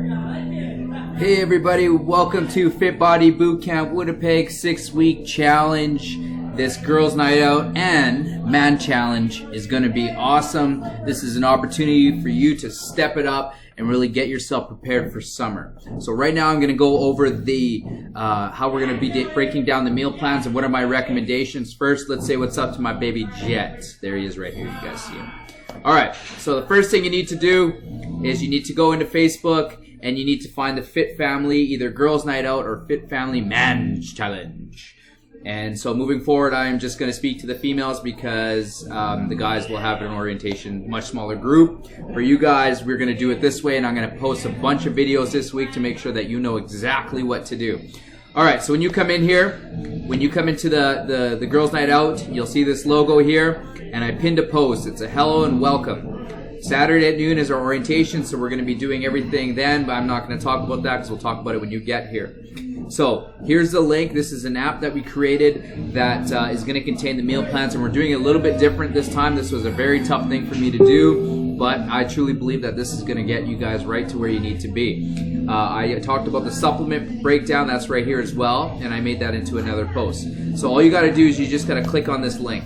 Hey everybody, welcome to Fit Body Bootcamp Winnipeg 6-week challenge. This girls night out and man challenge is going to be awesome. This is an opportunity for you to step it up and really get yourself prepared for summer. So right now I'm going to go over the how we're going to be breaking down the meal plans and what are my recommendations. First, let's say what's up to my baby Jet. There he is right here, you guys see him. Alright, so the first thing you need to do is you need to go into Facebook and you need to find the Fit Family, either Girls Night Out or Fit Family Man Challenge. And so moving forward, I am just going to speak to the females because the guys will have an orientation, much smaller group. For you guys, we're going to do it this way, and I'm going to post a bunch of videos this week to make sure that you know exactly what to do. Alright, so when you come in here, when you come into the Girls Night Out, you'll see this logo here, and I pinned a post. It's a hello and welcome. Saturday at noon is our orientation, so we're going to be doing everything then, but I'm not going to talk about that because we'll talk about it when you get here. So here's the link. This is an app that we created that is going to contain the meal plans, and we're doing it a little bit different this time. This was a very tough thing for me to do, but I truly believe that this is going to get you guys right to where you need to be. I talked about the supplement breakdown. That's right here as well, and I made that into another post. So all you got to do is you just got to click on this link.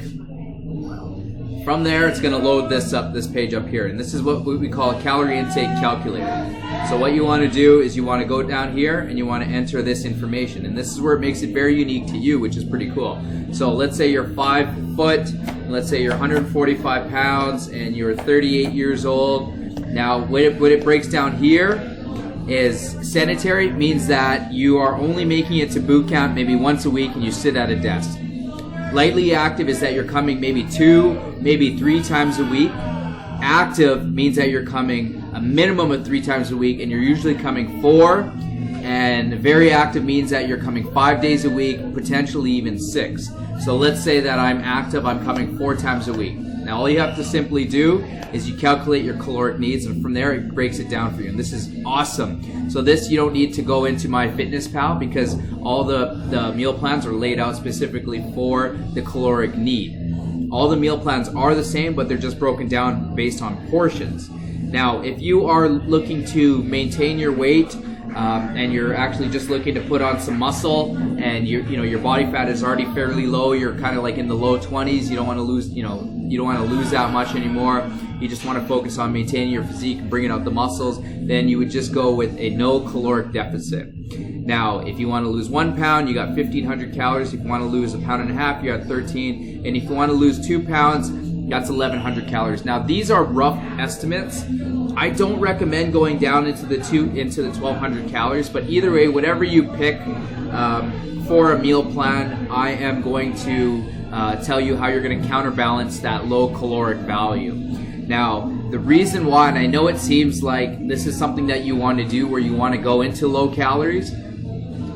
From there, it's going to load this page up here, and this is what we call a calorie intake calculator. So what you want to do is you want to go down here and you want to enter this information, and this is where it makes it very unique to you, which is pretty cool. So let's say you're 5 foot, let's say you're 145 pounds, and you're 38 years old. Now, what it breaks down here is sedentary means that you are only making it to boot camp maybe once a week and you sit at a desk. Lightly active is that you're coming maybe 2, maybe 3 times a week. Active means that you're coming a minimum of 3 times a week, and you're usually coming 4. And very active means that you're coming 5 days a week, potentially even 6. So let's say that I'm active, I'm coming 4 times a week. Now all you have to simply do is you calculate your caloric needs, and from there it breaks it down for you. And this is awesome. So this, you don't need to go into MyFitnessPal because all the meal plans are laid out specifically for the caloric need. All the meal plans are the same, but they're just broken down based on portions. Now, if you are looking to maintain your weight, and you're actually just looking to put on some muscle, and your body fat is already fairly low, you're kind of like in the low 20s, you don't want to lose, you don't want to lose that much anymore, you just want to focus on maintaining your physique and bringing out the muscles, then you would just go with a no caloric deficit. Now, if you want to lose 1 pound, you got 1,500 calories. If you want to lose 1.5 pounds, you got 13. And if you want to lose 2 pounds, that's 1,100 calories. Now, these are rough estimates. I don't recommend going down into the 1,200 calories, but either way, whatever you pick for a meal plan, I am going to tell you how you're going to counterbalance that low caloric value. Now, the reason why, and I know it seems like this is something that you want to do where you want to go into low calories,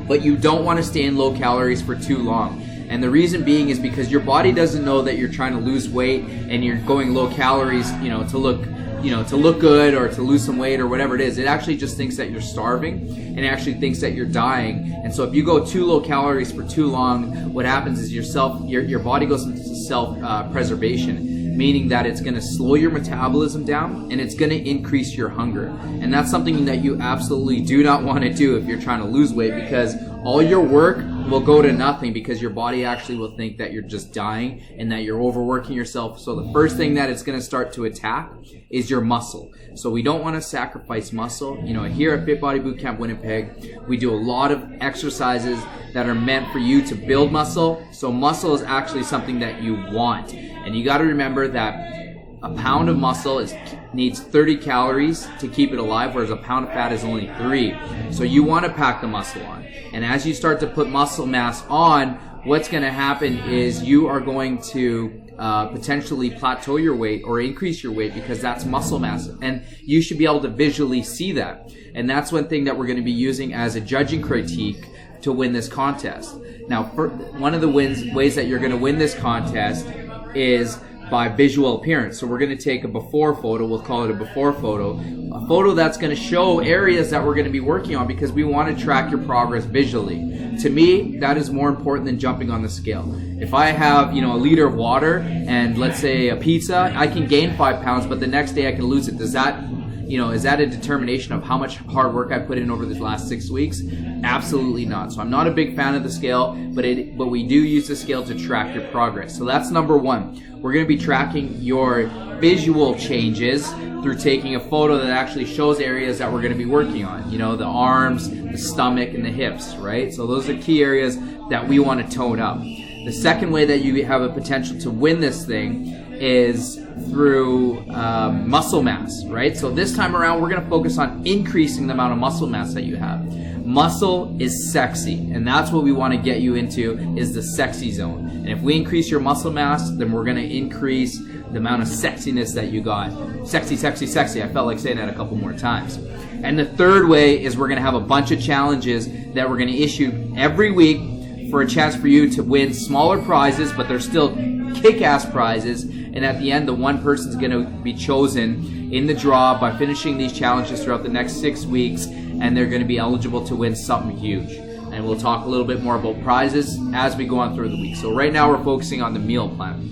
but you don't want to stay in low calories for too long. And the reason being is because your body doesn't know that you're trying to lose weight and you're going low calories, to look good or to lose some weight or whatever it is. It actually just thinks that you're starving, and it actually thinks that you're dying. And so if you go too low calories for too long, what happens is your body goes into self-preservation, meaning that it's going to slow your metabolism down and it's going to increase your hunger. And that's something that you absolutely do not want to do if you're trying to lose weight, because all your work will go to nothing because your body actually will think that you're just dying and that you're overworking yourself. So the first thing that it's going to start to attack is your muscle. So we don't want to sacrifice muscle. Here at Fit Body Bootcamp Winnipeg, we do a lot of exercises that are meant for you to build muscle. So muscle is actually something that you want. And you got to remember that a pound of muscle needs 30 calories to keep it alive, whereas a pound of fat is only 3. So you want to pack the muscle on. And as you start to put muscle mass on, what's going to happen is you are going to potentially plateau your weight or increase your weight because that's muscle mass. And you should be able to visually see that. And that's one thing that we're going to be using as a judging critique to win this contest. Now, one of the ways that you're going to win this contest is by visual appearance. So we're going to take a before photo, we'll call it a before photo, a photo that's going to show areas that we're going to be working on because we want to track your progress visually. To me, that is more important than jumping on the scale. If I have, a liter of water and let's say a pizza, I can gain 5 pounds, but the next day I can lose it. Does that is that a determination of how much hard work I put in over the last 6 weeks? Absolutely not. So I'm not a big fan of the scale, but we do use the scale to track your progress. So that's number one. We're going to be tracking your visual changes through taking a photo that actually shows areas that we're going to be working on. The arms, the stomach, and the hips, right? So those are key areas that we want to tone up. The second way that you have a potential to win this thing is through muscle mass, right? So this time around, we're going to focus on increasing the amount of muscle mass that you have. Muscle is sexy, and that's what we want to get you into, is the sexy zone. And if we increase your muscle mass, then we're going to increase the amount of sexiness that you got. Sexy, sexy, sexy. I felt like saying that a couple more times. And the third way is we're going to have a bunch of challenges that we're going to issue every week for a chance for you to win smaller prizes, but they're still kick-ass prizes. And at the end, the one person's going to be chosen in the draw by finishing these challenges throughout the next 6 weeks, and they're going to be eligible to win something huge. And we'll talk a little bit more about prizes as we go on through the week. So right now we're focusing on the meal plan.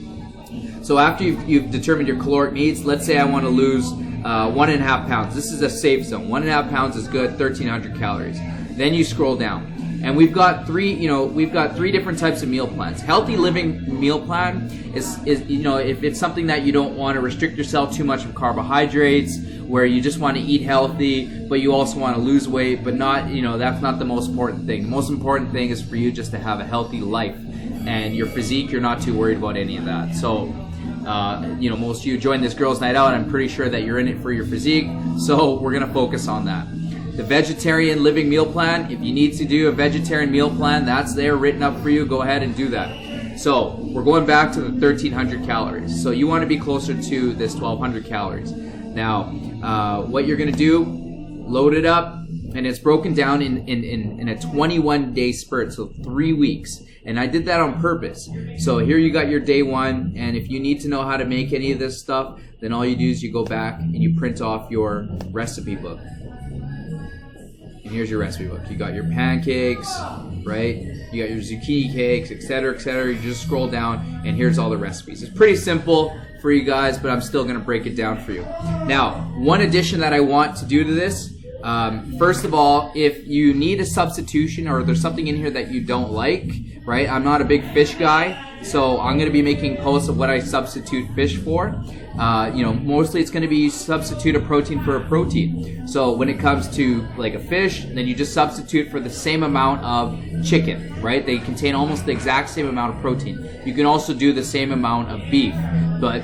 So after you've determined your caloric needs, let's say I want to lose 1.5 pounds. This is a safe zone. 1.5 pounds is good, 1,300 calories. Then you scroll down. And we've got three different types of meal plans. Healthy living meal plan is if it's something that you don't want to restrict yourself too much of carbohydrates, where you just want to eat healthy, but you also want to lose weight, but not, that's not the most important thing. The most important thing is for you just to have a healthy life, and your physique, you're not too worried about any of that. So, most of you join this girls' night out, I'm pretty sure that you're in it for your physique, so we're going to focus on that. The vegetarian living meal plan, if you need to do a vegetarian meal plan, that's there written up for you. Go ahead and do that. So we're going back to the 1,300 calories. So you want to be closer to this 1,200 calories. Now, what you're going to do, load it up, and it's broken down in a 21-day spurt, so 3 weeks. And I did that on purpose. So here you got your day one, and if you need to know how to make any of this stuff, then all you do is you go back and you print off your recipe book. And here's your recipe book. You got your pancakes, right? You got your zucchini cakes, etc., etc. You just scroll down, and here's all the recipes. It's pretty simple for you guys, but I'm still going to break it down for you. Now, one addition that I want to do to this, first of all, if you need a substitution or there's something in here that you don't like, right? I'm not a big fish guy, so I'm going to be making posts of what I substitute fish for. Mostly it's going to be substitute a protein for a protein. So when it comes to like a fish, then you just substitute for the same amount of chicken, right? They contain almost the exact same amount of protein. You can also do the same amount of beef, but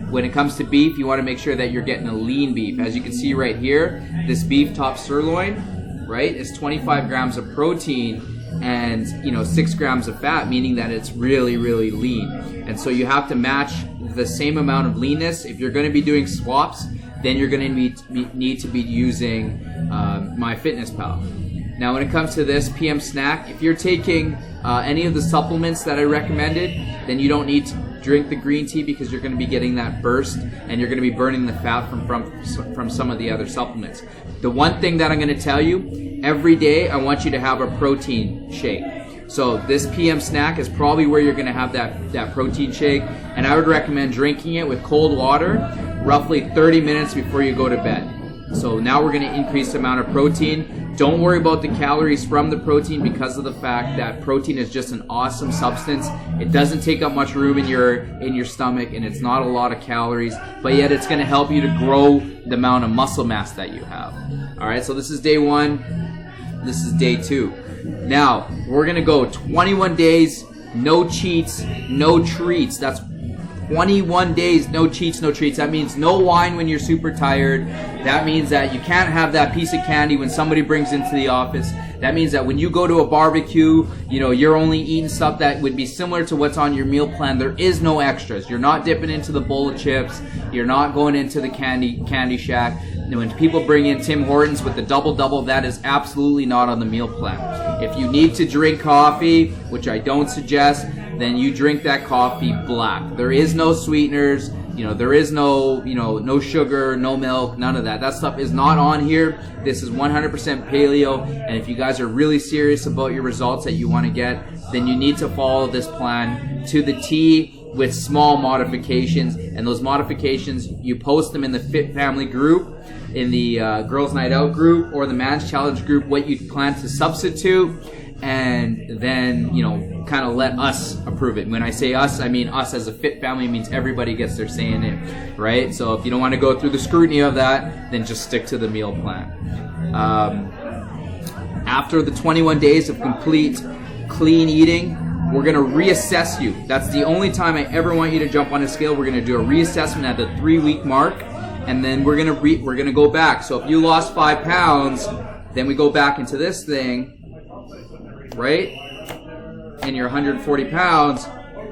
when it comes to beef, you want to make sure that you're getting a lean beef. As you can see right here, this beef top sirloin, right, is 25 grams of protein and 6 grams of fat, meaning that it's really, really lean. And so you have to match the same amount of leanness. If you're going to be doing swaps, then you're going to need to be using MyFitnessPal. Now, when it comes to this PM snack, if you're taking any of the supplements that I recommended, then you don't need to drink the green tea because you're going to be getting that burst and you're going to be burning the fat from some of the other supplements. The one thing that I'm going to tell you, every day I want you to have a protein shake. So this PM snack is probably where you're going to have that protein shake, and I would recommend drinking it with cold water roughly 30 minutes before you go to bed. So now we're going to increase the amount of protein. Don't worry about the calories from the protein because of the fact that protein is just an awesome substance. It doesn't take up much room in your stomach, and it's not a lot of calories, but yet it's going to help you to grow the amount of muscle mass that you have. All right, so this is day one. This is day two. Now, we're going to go 21 days, no cheats, no treats. That's 21 days, no cheats, no treats. That means no wine when you're super tired. That means that you can't have that piece of candy when somebody brings into the office. That means that when you go to a barbecue, you're only eating stuff that would be similar to what's on your meal plan. There is no extras. You're not dipping into the bowl of chips. You're not going into the candy shack. And when people bring in Tim Hortons with the double-double, that is absolutely not on the meal plan. If you need to drink coffee, which I don't suggest, then you drink that coffee black. There is no sweeteners. There is no sugar, no milk, none of that. That stuff is not on here. This is 100% paleo. And if you guys are really serious about your results that you want to get, then you need to follow this plan to the T with small modifications. And those modifications, you post them in the Fit Family group. in the Girls Night Out group or the Man's Challenge group what you plan to substitute, and then, kind of let us approve it. When I say us, I mean us as a fit family. It means everybody gets their say in it, right? So if you don't want to go through the scrutiny of that, then just stick to the meal plan. After the 21 days of complete clean eating, we're going to reassess you. That's the only time I ever want you to jump on a scale. We're going to do a reassessment at the 3-week mark, and then we're going to go back. So if you lost 5 pounds, then we go back into this thing, right? And you're 140 pounds.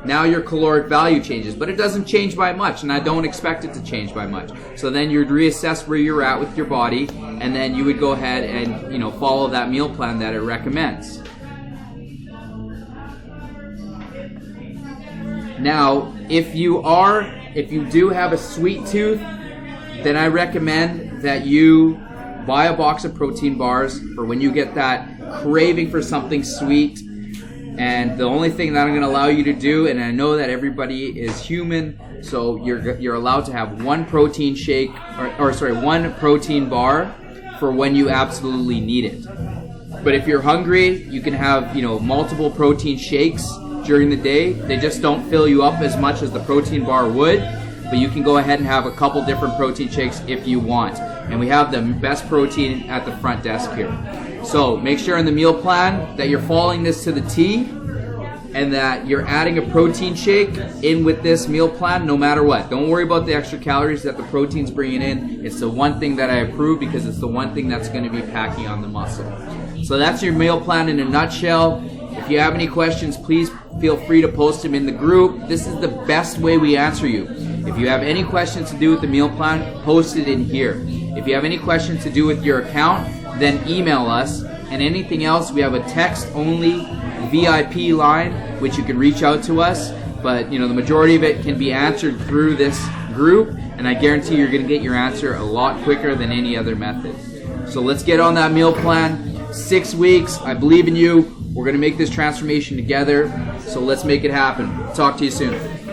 Now your caloric value changes, but it doesn't change by much, and I don't expect it to change by much. So then you'd reassess where you're at with your body, and then you would go ahead and follow that meal plan that it recommends. Now, if you do have a sweet tooth, then I recommend that you buy a box of protein bars for when you get that craving for something sweet. And the only thing that I'm going to allow you to do, and I know that everybody is human, so you're allowed to have one protein shake, one protein bar for when you absolutely need it. But if you're hungry, you can have multiple protein shakes during the day. They just don't fill you up as much as the protein bar would, but you can go ahead and have a couple different protein shakes if you want. And we have the best protein at the front desk here. So make sure in the meal plan that you're following this to the T, and that you're adding a protein shake in with this meal plan no matter what. Don't worry about the extra calories that the protein's bringing in. It's the one thing that I approve because it's the one thing that's going to be packing on the muscle. So that's your meal plan in a nutshell. If you have any questions, please feel free to post them in the group. This is the best way we answer you. If you have any questions to do with the meal plan, post it in here. If you have any questions to do with your account, then email us. And anything else, we have a text-only VIP line, which you can reach out to us. But, the majority of it can be answered through this group, and I guarantee you're going to get your answer a lot quicker than any other method. So let's get on that meal plan. 6 weeks. I believe in you. We're going to make this transformation together. So let's make it happen. Talk to you soon.